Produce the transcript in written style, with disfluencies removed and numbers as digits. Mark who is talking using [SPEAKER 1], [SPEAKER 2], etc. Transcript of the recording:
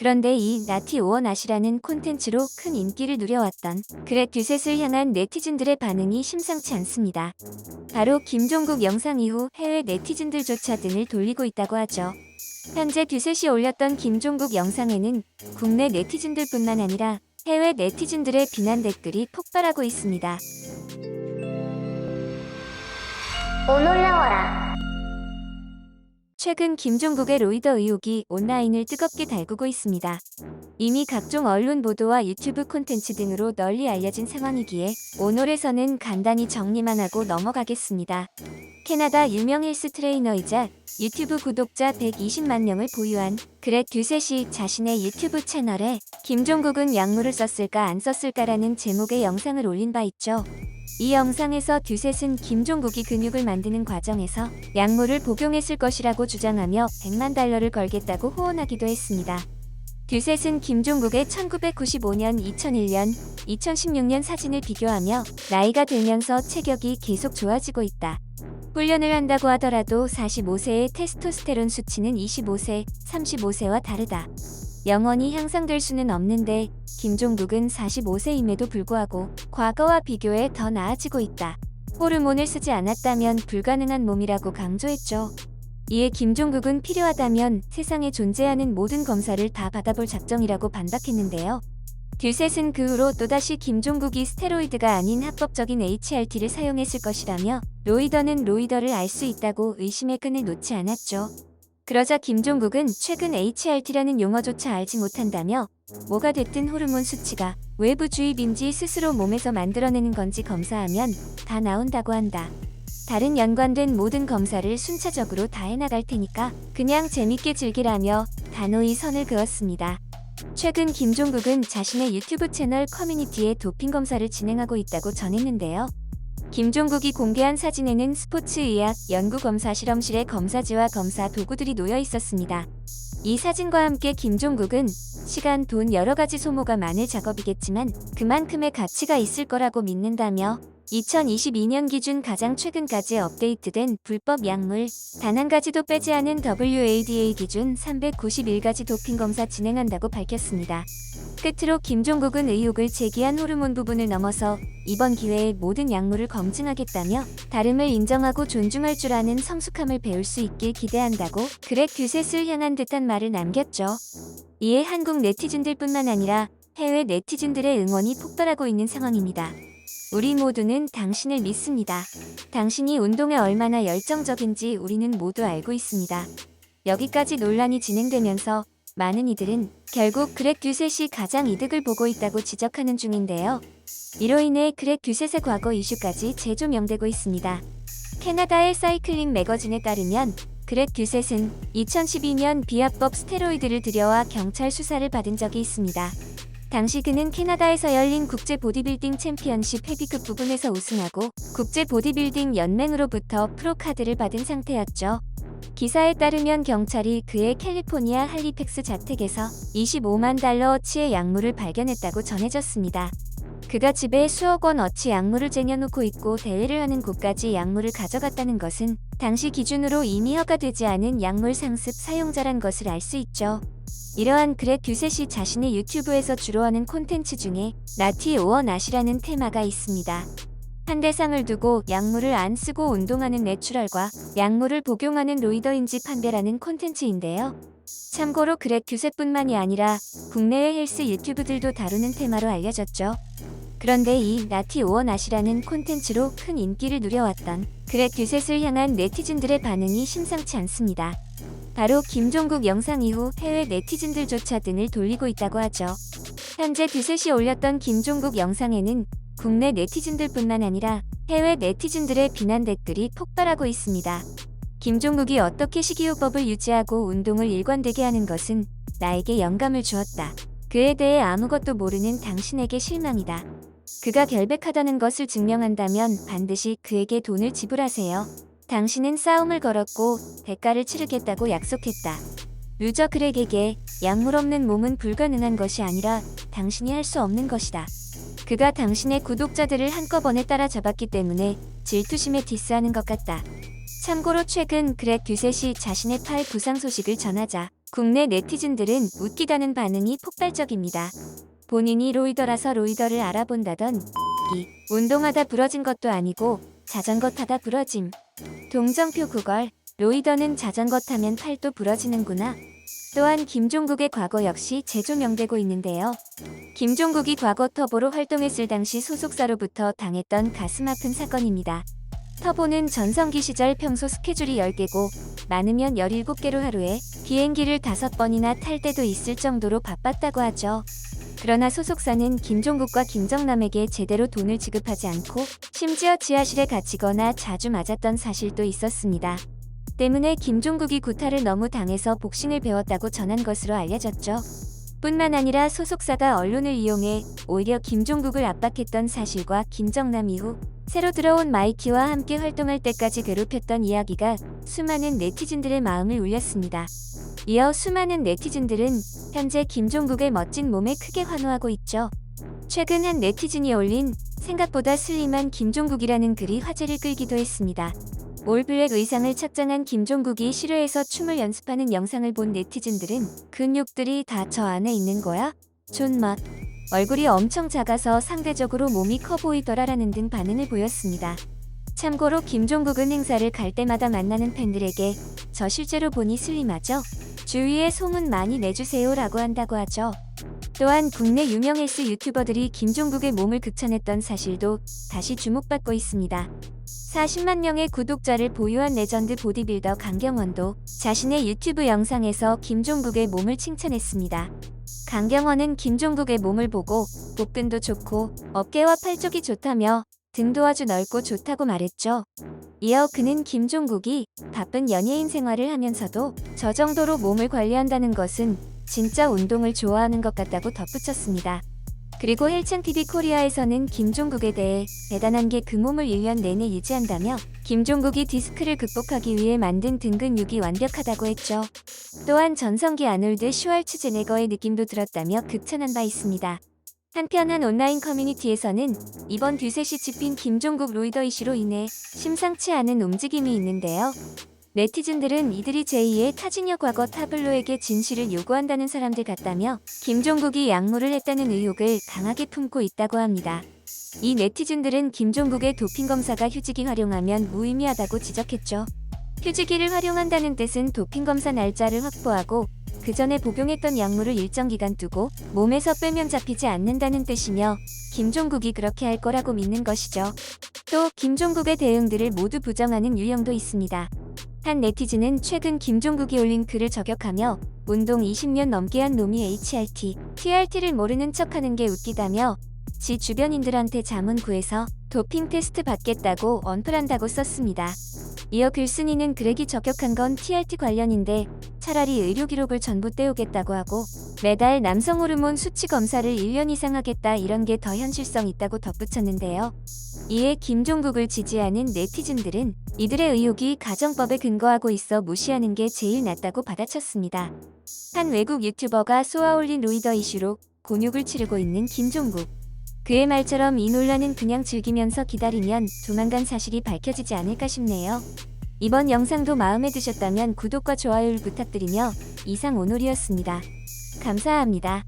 [SPEAKER 1] 그런데 이 나티 오어낫이라는 콘텐츠로 큰 인기를 누려왔던 그렉 듀셋을 향한 네티즌들의 반응이 심상치 않습니다. 바로 김종국 영상 이후 해외 네티즌들조차 등을 돌리고 있다고 하죠. 현재 듀셋이 올렸던 김종국 영상에는 국내 네티즌들뿐만 아니라 해외 네티즌들의 비난 댓글이 폭발하고 있습니다.
[SPEAKER 2] 올라와라.
[SPEAKER 1] 최근 김종국의 로이더 의혹이 온라인을 뜨겁게 달구고 있습니다. 이미 각종 언론 보도와 유튜브 콘텐츠 등으로 널리 알려진 상황이기에 오늘에서는 간단히 정리만 하고 넘어가겠습니다. 캐나다 유명 헬스 트레이너이자 유튜브 구독자 120만 명을 보유한 그렉 듀셋이 자신의 유튜브 채널에 김종국은 약물을 썼을까 안 썼을까라는 제목의 영상을 올린 바 있죠. 이 영상에서 듀셋은 김종국이 근육을 만드는 과정에서 약물을 복용했을 것이라고 주장하며 100만 달러를 걸겠다고 호언하기도 했습니다. 듀셋은 김종국의 1995년, 2001년, 2016년 사진을 비교하며 나이가 들면서 체격이 계속 좋아지고 있다. 훈련을 한다고 하더라도 45세의 테스토스테론 수치는 25세, 35세와 다르다. 영원히 향상될 수는 없는데 김종국은 45세임에도 불구하고 과거와 비교해 더 나아지고 있다. 호르몬을 쓰지 않았다면 불가능한 몸이라고 강조했죠. 이에 김종국은 필요하다면 세상에 존재하는 모든 검사를 다 받아볼 작정이라고 반박했는데요. 듀셋은 그 후로 또다시 김종국이 스테로이드가 아닌 합법적인 HRT를 사용했을 것이라며 로이더는 로이더를 알 수 있다고 의심의 끈을 놓지 않았죠. 그러자 김종국은 최근 HRT라는 용어조차 알지 못한다며 뭐가 됐든 호르몬 수치가 외부 주입인지 스스로 몸에서 만들어내는 건지 검사하면 다 나온다고 한다. 다른 연관된 모든 검사를 순차적으로 다 해나갈 테니까 그냥 재밌게 즐기라며 단호히 선을 그었습니다. 최근 김종국은 자신의 유튜브 채널 커뮤니티에 도핑 검사를 진행하고 있다고 전했는데요. 김종국이 공개한 사진에는 스포츠의학 연구검사 실험실의 검사지와 검사 도구들이 놓여 있었습니다. 이 사진과 함께 김종국은 시간, 돈 여러 가지 소모가 많을 작업이겠지만 그만큼의 가치가 있을 거라고 믿는다며 2022년 기준 가장 최근까지 업데이트된 불법 약물 단 한 가지도 빼지 않은 WADA 기준 391가지 도핑 검사 진행한다고 밝혔습니다. 끝으로 김종국은 의혹을 제기한 호르몬 부분을 넘어서 이번 기회에 모든 약물을 검증하겠다며 다름을 인정하고 존중할 줄 아는 성숙함을 배울 수 있길 기대한다고 그렉 듀셋을 향한 듯한 말을 남겼죠. 이에 한국 네티즌들뿐만 아니라 해외 네티즌들의 응원이 폭발하고 있는 상황입니다. 우리 모두는 당신을 믿습니다. 당신이 운동에 얼마나 열정적인지 우리는 모두 알고 있습니다. 여기까지 논란이 진행되면서 많은 이들은 결국 그렉 듀셋이 가장 이득을 보고 있다고 지적하는 중인데요. 이로 인해 그렉 듀셋의 과거 이슈까지 재조명되고 있습니다. 캐나다의 사이클링 매거진에 따르면 그렉 듀셋은 2012년 비합법 스테로이드를 들여와 경찰 수사를 받은 적이 있습니다. 당시 그는 캐나다에서 열린 국제 보디빌딩 챔피언십 헤비급 부분에서 우승하고 국제 보디빌딩 연맹으로부터 프로카드를 받은 상태였죠. 기사에 따르면 경찰이 그의 캘리포니아 할리팩스 자택에서 25만 달러어치의 약물을 발견했다고 전해졌습니다. 그가 집에 수억 원어치 약물을 쟁여놓고 있고 대회를 하는 곳까지 약물을 가져갔다는 것은 당시 기준으로 이미 허가되지 않은 약물 상습 사용자란 것을 알 수 있죠. 이러한 그렉 듀셋이 자신의 유튜브에서 주로 하는 콘텐츠 중에 나티 오어낫이라는 테마가 있습니다. 한 대상을 두고 약물을 안 쓰고 운동하는 내추럴과 약물을 복용하는 로이더인지 판별하는 콘텐츠인데요. 참고로 그렉 듀셋뿐만이 아니라 국내외 헬스 유튜브들도 다루는 테마로 알려졌죠. 그런데 이 나티 오어낫이라는 콘텐츠로 큰 인기를 누려왔던 그렉 듀셋을 향한 네티즌들의 반응이 심상치 않습니다. 바로 김종국 영상 이후 해외 네티즌들조차 등을 돌리고 있다고 하죠. 현재 듀셋이 올렸던 김종국 영상에는 국내 네티즌들뿐만 아니라 해외 네티즌들의 비난 댓글이 폭발하고 있습니다. 김종국이 어떻게 식이요법을 유지하고 운동을 일관되게 하는 것은 나에게 영감을 주었다. 그에 대해 아무것도 모르는 당신에게 실망이다. 그가 결백하다는 것을 증명한다면 반드시 그에게 돈을 지불하세요. 당신은 싸움을 걸었고 대가를 치르겠다고 약속했다. 루저 그렉에게 약물 없는 몸은 불가능한 것이 아니라 당신이 할 수 없는 것이다. 그가 당신의 구독자들을 한꺼번에 따라잡았기 때문에 질투심에 디스하는 것 같다. 참고로 최근 그렉 듀셋이 자신의 팔 부상 소식을 전하자 국내 네티즌들은 웃기다는 반응이 폭발적입니다. 본인이 로이더라서 로이더를 알아본다던 이 운동하다 부러진 것도 아니고 자전거 타다 부러짐. 동정표 9걸 로이더는 자전거 타면 팔도 부러지는구나. 또한 김종국의 과거 역시 재조명되고 있는데요. 김종국이 과거 터보로 활동했을 당시 소속사로부터 당했던 가슴 아픈 사건입니다. 터보는 전성기 시절 평소 스케줄이 10개고 많으면 17개로 하루에 비행기를 5번이나 탈 때도 있을 정도로 바빴다고 하죠. 그러나 소속사는 김종국과 김정남에게 제대로 돈을 지급하지 않고 심지어 지하실에 갇히거나 자주 맞았던 사실도 있었습니다. 때문에 김종국이 구타를 너무 당해서 복싱을 배웠다고 전한 것으로 알려졌죠. 뿐만 아니라 소속사가 언론을 이용해 오히려 김종국을 압박했던 사실과 김정남 이후 새로 들어온 마이키와 함께 활동할 때까지 괴롭혔던 이야기가 수많은 네티즌들의 마음을 울렸습니다. 이어 수많은 네티즌들은 현재 김종국의 멋진 몸에 크게 환호하고 있죠. 최근 한 네티즌이 올린 생각보다 슬림한 김종국이라는 글이 화제를 끌기도 했습니다. 올블랙 의상을 착장한 김종국이 실외에서 춤을 연습하는 영상을 본 네티즌들은 근육들이 다 저 안에 있는 거야? 존맛. 얼굴이 엄청 작아서 상대적으로 몸이 커 보이더라라는 등 반응을 보였습니다. 참고로 김종국은 행사를 갈 때마다 만나는 팬들에게 저 실제로 보니 슬림하죠? 주위에 소문 많이 내주세요 라고 한다고 하죠. 또한 국내 유명 헬스 유튜버들이 김종국의 몸을 극찬했던 사실도 다시 주목받고 있습니다. 40만 명의 구독자를 보유한 레전드 보디빌더 강경원도 자신의 유튜브 영상에서 김종국의 몸을 칭찬했습니다. 강경원은 김종국의 몸을 보고 복근도 좋고 어깨와 팔 쪽이 좋다며 등도 아주 넓고 좋다고 말했죠. 이어 그는 김종국이 바쁜 연예인 생활을 하면서도 저 정도로 몸을 관리한다는 것은 진짜 운동을 좋아하는 것 같다고 덧붙였습니다. 그리고 헬창TV 코리아에서는 김종국에 대해 대단한 게 그 몸을 1년 내내 유지한다며 김종국이 디스크를 극복하기 위해 만든 등 근육이 완벽하다고 했죠. 또한 전성기 아놀드 슈왈츠제네거의 느낌도 들었다며 극찬한 바 있습니다. 한편 한 온라인 커뮤니티에서는 이번 뒤셋이 집힌 김종국 로이더 이슈로 인해 심상치 않은 움직임이 있는데요. 네티즌들은 이들이 제2의 타진여 과거 타블로에게 진실을 요구한다는 사람들 같다며 김종국이 약물을 했다는 의혹을 강하게 품고 있다고 합니다. 이 네티즌들은 김종국의 도핑 검사가 휴지기 활용하면 무의미하다고 지적했죠. 휴지기를 활용한다는 뜻은 도핑 검사 날짜를 확보하고 그 전에 복용했던 약물을 일정 기간 두고 몸에서 빼면 잡히지 않는다는 뜻이며 김종국이 그렇게 할 거라고 믿는 것이죠. 또 김종국의 대응들을 모두 부정하는 유형도 있습니다. 한 네티즌은 최근 김종국이 올린 글을 저격하며 운동 20년 넘게 한 놈이 HRT, TRT를 모르는 척하는 게 웃기다며 지 주변인들한테 자문 구해서 도핑 테스트 받겠다고 언플한다고 썼습니다. 이어 글쓴이는 글에게 저격한 건 TRT 관련인데 차라리 의료 기록을 전부 떼우겠다고 하고 매달 남성 호르몬 수치 검사를 1년 이상 하겠다 이런 게 더 현실성 있다고 덧붙였는데요. 이에 김종국을 지지하는 네티즌들은 이들의 의혹이 가정법에 근거하고 있어 무시하는 게 제일 낫다고 받아쳤습니다. 한 외국 유튜버가 쏘아올린 로이더 이슈로 곤욕을 치르고 있는 김종국. 그의 말처럼 이 논란은 그냥 즐기면서 기다리면 조만간 사실이 밝혀지지 않을까 싶네요. 이번 영상도 마음에 드셨다면 구독과 좋아요를 부탁드리며 이상 오놀이었습니다. 감사합니다.